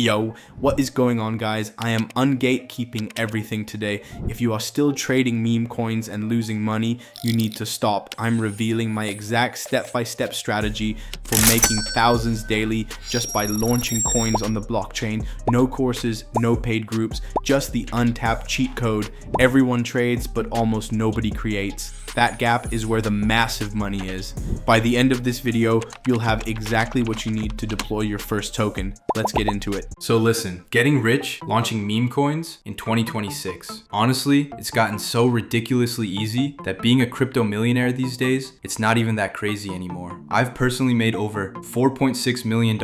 Yo, what is going on, guys? I am ungatekeeping everything today. If you are still trading meme coins and losing money, you need to stop. I'm revealing my exact step-by-step strategy for making thousands daily just by launching coins on the blockchain. No courses, no paid groups, just the untapped cheat code. Everyone trades, but almost nobody creates. That gap is where the massive money is. By the end of this video, you'll have exactly what you need to deploy your first token. Let's get into it. So listen, getting rich launching meme coins in 2026. Honestly, it's gotten so ridiculously easy that being a crypto millionaire these days, it's not even that crazy anymore. I've personally made over $4.6 million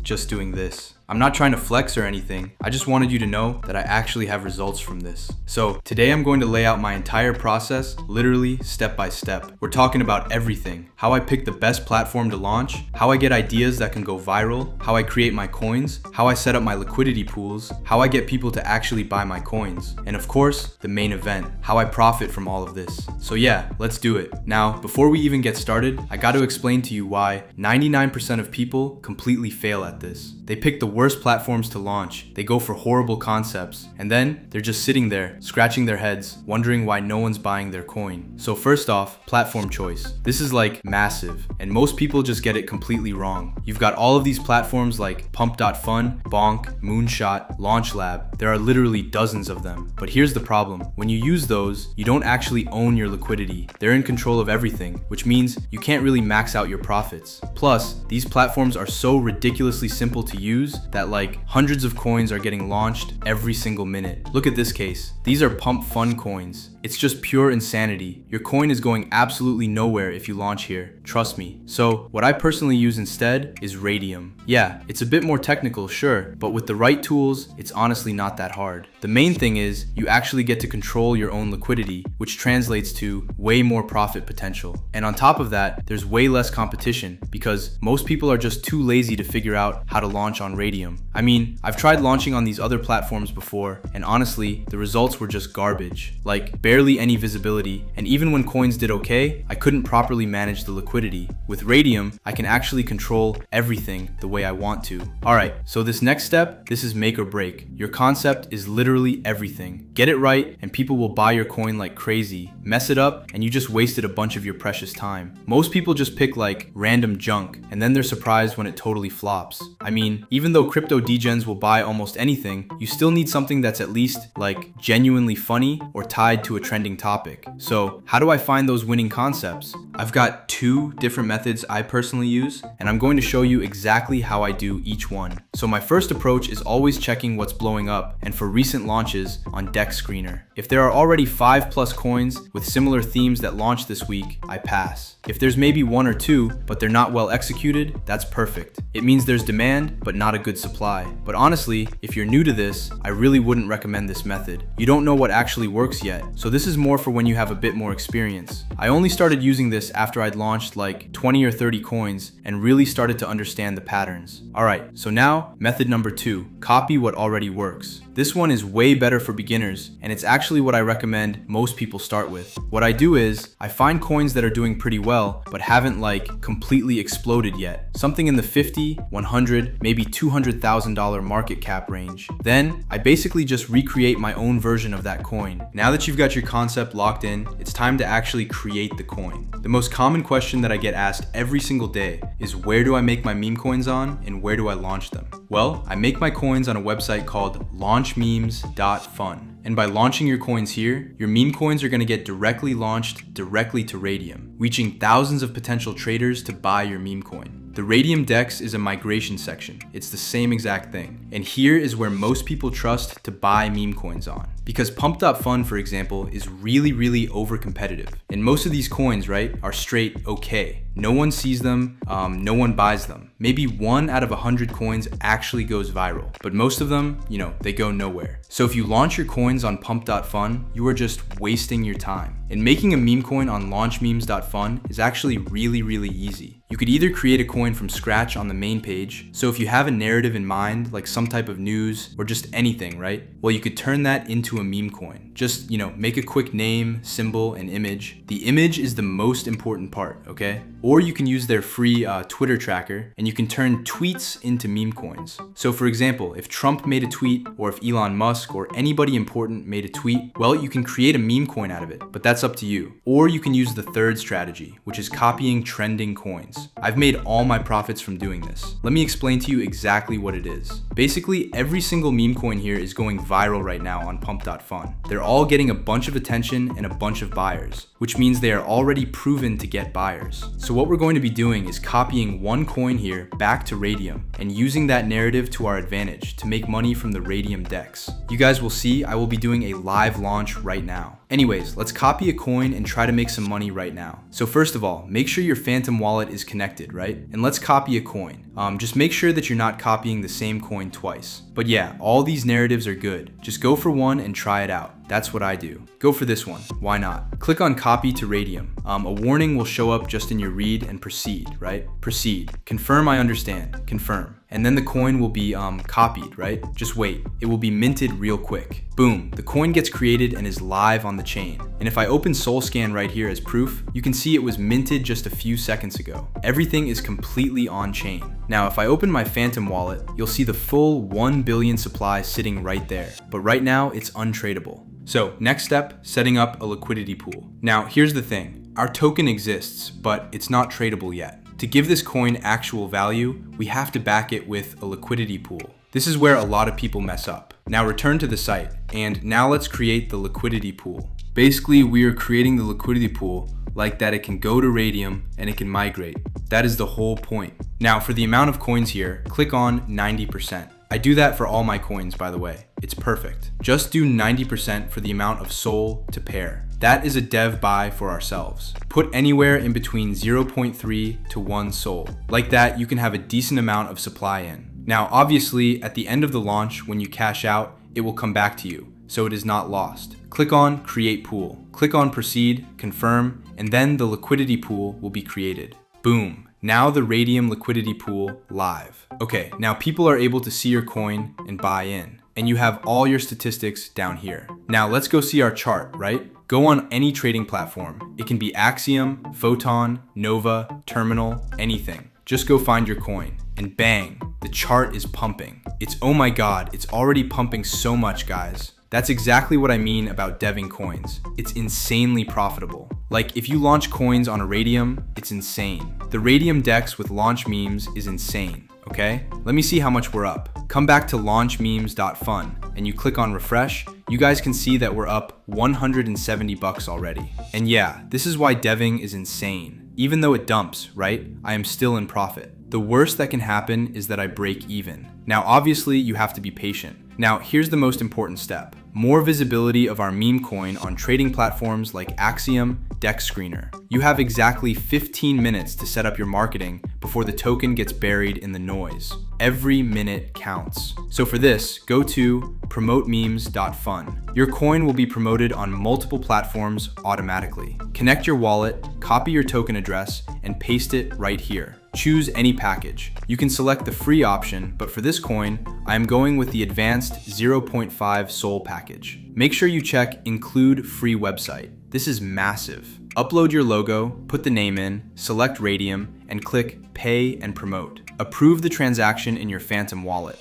just doing this. I'm not trying to flex or anything. I just wanted you to know that I actually have results from this. So today I'm going to lay out my entire process, literally step by step. We're talking about everything. How I pick the best platform to launch, how I get ideas that can go viral, how I create my coins, how I set up my liquidity pools, how I get people to actually buy my coins, and of course, the main event, how I profit from all of this. So yeah, let's do it. Now, before we even get started, I got to explain to you why 99% of people completely fail at this. They pick the worst platforms to launch, they go for horrible concepts, and then they're just sitting there, scratching their heads, wondering why no one's buying their coin. So first off, platform choice. This is like massive, and most people just get it completely wrong. You've got all of these platforms like Pump.fun, Bonk, Moonshot, LaunchLab. There are literally dozens of them. But here's the problem. When you use those, you don't actually own your liquidity. They're in control of everything, which means you can't really max out your profits. Plus, these platforms are so ridiculously simple to use that like hundreds of coins are getting launched every single minute. Look at this case. These are Pump.fun coins. It's just pure insanity. Your coin is going absolutely nowhere if you launch here. Trust me. So what I personally use instead is Radium. Yeah, it's a bit more technical, sure, but with the right tools, it's honestly not that hard. The main thing is you actually get to control your own liquidity, which translates to way more profit potential. And on top of that, there's way less competition because most people are just too lazy to figure out how to launch on Radium. I mean, I've tried launching on these other platforms before, and honestly, the results were just garbage. Like, barely any visibility, and even when coins did okay, I couldn't properly manage the liquidity. With Radium, I can actually control everything the way I want to. Alright, so this next step, this is make or break. Your concept is literally everything. Get it right, and people will buy your coin like crazy. Mess it up, and you just wasted a bunch of your precious time. Most people just pick like random junk, and then they're surprised when it totally flops. I mean, even though crypto degens will buy almost anything, you still need something that's at least like genuinely funny or tied to a trending topic. So how do I find those winning concepts? I've got two different methods I personally use, and I'm going to show you exactly how I do each one. So my first approach is always checking what's blowing up, and for recent launches on Dex Screener. If there are already 5+ coins with similar themes that launched this week, I pass. If there's maybe one or two, but they're not well executed, that's perfect. It means there's demand, but not a good supply. But honestly, if you're new to this, I really wouldn't recommend this method. You don't know what actually works yet, so this is more for when you have a bit more experience. I only started using this after I'd launched like 20 or 30 coins and really started to understand the patterns. Alright, so now, method number 2, copy what already works. This one is way better for beginners, and it's actually what I recommend most people start with. What I do is, I find coins that are doing pretty well, but haven't like completely exploded yet. Something in the 50, 100, maybe $200,000 market cap range. Then, I basically just recreate my own version of that coin. Now that you've got your concept locked in, it's time to actually create the coin. The most common question that I get asked every single day is where do I make my meme coins on and where do I launch them? Well, I make my coins on a website called launchmemes.fun. And by launching your coins here, your meme coins are going to get directly launched directly to Radium, reaching thousands of potential traders to buy your meme coin. The Radium Dex is a migration section. It's the same exact thing. And here is where most people trust to buy meme coins on. Because Pump.fun, for example, is really over competitive. And most of these coins, right, are straight okay. No one sees them, no one buys them. Maybe 1 out of 100 coins actually goes viral, but most of them, they go nowhere. So if you launch your coins on Pump.fun, you are just wasting your time. And making a meme coin on launchmemes.fun is actually really easy. You could either create a coin from scratch on the main page, so if you have a narrative in mind, like some type of news or just anything, right? Well, you could turn that into a meme coin. Just, make a quick name, symbol, and image. The image is the most important part, okay? Or you can use their free Twitter tracker, and you can turn tweets into meme coins. So for example, if Trump made a tweet, or if Elon Musk or anybody important made a tweet, well, you can create a meme coin out of it, but that's up to you. Or you can use the third strategy, which is copying trending coins. I've made all my profits from doing this. Let me explain to you exactly what it is. Basically, every single meme coin here is going viral right now on Pump.fun. They're all getting a bunch of attention and a bunch of buyers, which means they are already proven to get buyers. So what we're going to be doing is copying one coin here back to Radium and using that narrative to our advantage to make money from the Radium DEX. You guys will see I will be doing a live launch right now. Anyways, let's copy a coin and try to make some money right now. So first of all, make sure your Phantom wallet is connected, right? And let's copy a coin. Just make sure that you're not copying the same coin twice. But yeah, all these narratives are good. Just go for one and try it out. That's what I do. Go for this one. Why not? Click on copy to Radium. A warning will show up just in your read and proceed, right? Proceed. Confirm I understand. Confirm. And then the coin will be copied, right? Just wait. It will be minted real quick. Boom. The coin gets created and is live on the chain. And if I open SolScan right here as proof, you can see it was minted just a few seconds ago. Everything is completely on chain. Now, if I open my Phantom wallet, you'll see the full 1 billion supply sitting right there. But right now, it's untradeable. So next step, setting up a liquidity pool. Now, here's the thing. Our token exists, but it's not tradable yet. To give this coin actual value, we have to back it with a liquidity pool. This is where a lot of people mess up. Now return to the site, and now let's create the liquidity pool. Basically, we are creating the liquidity pool like that it can go to Radium and it can migrate. That is the whole point. Now for the amount of coins here, click on 90%. I do that for all my coins, by the way. It's perfect. Just do 90% for the amount of SOL to pair. That is a dev buy for ourselves. Put anywhere in between 0.3 to 1 SOL. Like that, you can have a decent amount of supply in. Now, obviously, at the end of the launch, when you cash out, it will come back to you, so it is not lost. Click on Create Pool. Click on Proceed, Confirm, and then the liquidity pool will be created. Boom. Now the Radium liquidity pool live. Okay, now people are able to see your coin and buy in, and you have all your statistics down here. Now let's go see our chart, right? Go on any trading platform. It can be Axiom, Photon, Nova, Terminal, anything. Just go find your coin, and bang, the chart is pumping. It's, oh my god, it's already pumping so much, guys. That's exactly what I mean about deving coins. It's insanely profitable. Like, if you launch coins on a Radium, it's insane. The Radium DEX with launch memes is insane, okay? Let me see how much we're up. Come back to launchmemes.fun and you click on refresh, you guys can see that we're up 170 bucks already. And yeah, this is why deving is insane. Even though it dumps, right? I am still in profit. The worst that can happen is that I break even. Now, obviously, you have to be patient. Now, here's the most important step. More visibility of our meme coin on trading platforms like Axiom, DEX Screener. You have exactly 15 minutes to set up your marketing before the token gets buried in the noise. Every minute counts. So for this, go to promotememes.fun. Your coin will be promoted on multiple platforms automatically. Connect your wallet, copy your token address, and paste it right here. Choose any package. You can select the free option, but for this coin, I am going with the advanced 0.5 SOL package. Make sure you check include free website. This is massive. Upload your logo, put the name in, select Radium, and click pay and promote. Approve the transaction in your Phantom wallet.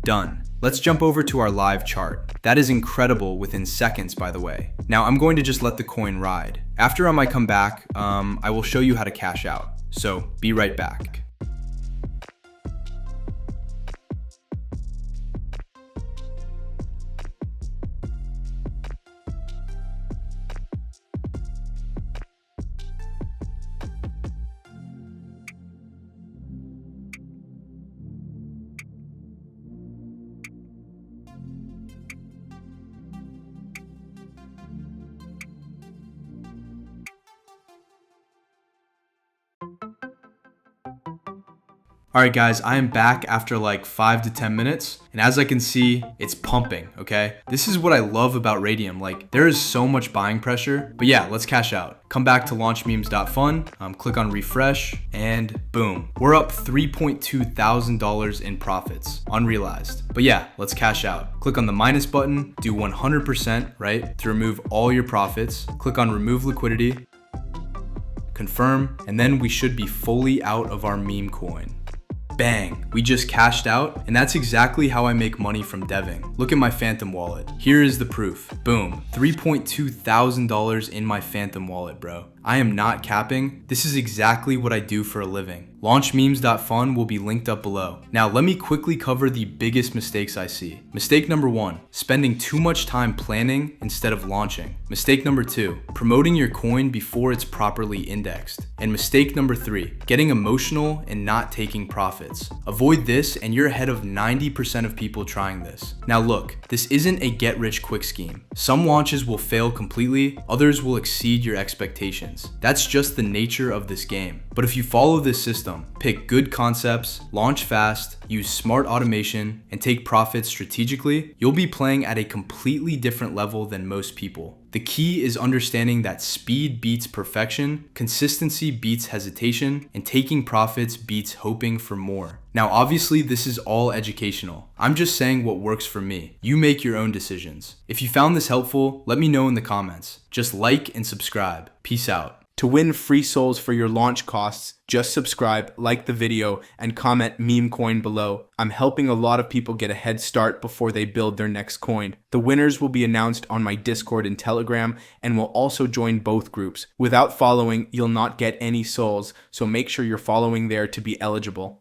Done. Let's jump over to our live chart. That is incredible within seconds, by the way. Now I'm going to just let the coin ride. After I come back, I will show you how to cash out. So be right back. Alright guys, I am back after like 5 to 10 minutes, and as I can see, it's pumping, okay? This is what I love about Radium, like there is so much buying pressure, but yeah, let's cash out. Come back to launchmemes.fun, click on refresh, and boom. We're up $3.2 thousand in profits, unrealized. But yeah, let's cash out. Click on the minus button, do 100%, right, to remove all your profits. Click on remove liquidity, confirm, and then we should be fully out of our meme coin. Bang, we just cashed out, and that's exactly how I make money from deving. Look at my Phantom wallet. Here is the proof. Boom, $3.2 thousand in my Phantom wallet, bro. I am not capping. This is exactly what I do for a living. Launchmemes.fun will be linked up below. Now let me quickly cover the biggest mistakes I see. Mistake number 1, spending too much time planning instead of launching. Mistake number 2, promoting your coin before it's properly indexed. And mistake number 3, getting emotional and not taking profits. Avoid this and you're ahead of 90% of people trying this. Now look, this isn't a get rich quick scheme. Some launches will fail completely, others will exceed your expectations. That's just the nature of this game. But if you follow this system, pick good concepts, launch fast, use smart automation, and take profits strategically, you'll be playing at a completely different level than most people. The key is understanding that speed beats perfection, consistency beats hesitation, and taking profits beats hoping for more. Now, obviously, this is all educational. I'm just saying what works for me. You make your own decisions. If you found this helpful, let me know in the comments. Just like and subscribe. Peace out. To win free souls for your launch costs, just subscribe, like the video, and comment meme coin below. I'm helping a lot of people get a head start before they build their next coin. The winners will be announced on my Discord and Telegram, and will also join both groups. Without following, you'll not get any souls, so make sure you're following there to be eligible.